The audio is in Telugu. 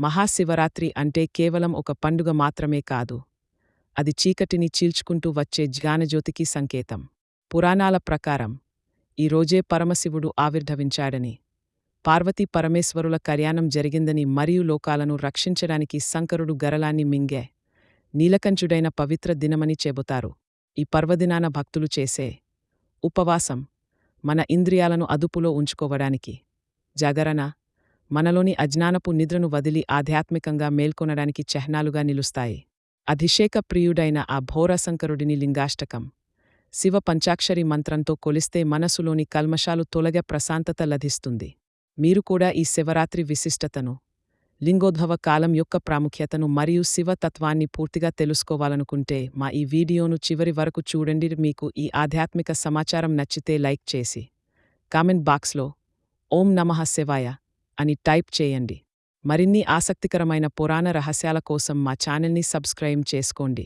మహాశివరాత్రి అంటే కేవలం ఒక పండుగ మాత్రమే కాదు. అది చీకటిని చీల్చుకుంటూ వచ్చే జ్ఞానజ్యోతికి సంకేతం. పురాణాల ప్రకారం ఈ రోజే పరమశివుడు ఆవిర్భవించాడని, పార్వతీ పరమేశ్వరుల కళ్యాణం జరిగిందని మరియు లోకాలను రక్షించడానికి శంకరుడు గరళాన్ని మింగే నీలకంఠుడైన పవిత్ర దినమని చెబుతారు. ఈ పర్వదినాన భక్తులు చేసే ఉపవాసం మన ఇంద్రియాలను అదుపులో ఉంచుకోవడానికి, జాగరణ మనలోని అజ్ఞానపు నిద్రను వదిలి ఆధ్యాత్మికంగా మేల్కొనడానికి చిహ్నాలుగా నిలుస్తాయి. అభిషేక ప్రియుడైన ఆ భోరశంకరుడిని లింగాష్టకం, శివ పంచాక్షరి మంత్రంతో కొలిస్తే మనసులోని కల్మషాలు తొలగే ప్రశాంతత లభిస్తుంది. మీరు కూడా ఈ శివరాత్రి విశిష్టతను, లింగోద్భవ కాలం యొక్క ప్రాముఖ్యతను మరియు శివతత్వాన్ని పూర్తిగా తెలుసుకోవాలనుకుంటే మా ఈ వీడియోను చివరి వరకు చూడండి. మీకు ఈ ఆధ్యాత్మిక సమాచారం నచ్చితే లైక్ చేసి కామెంట్ బాక్స్లో ఓం నమః శివాయ అని టైప్ చేయండి. మరిన్ని ఆసక్తికరమైన పురాణ రహస్యాల కోసం మా ఛానల్ని సబ్స్క్రైబ్ చేసుకోండి.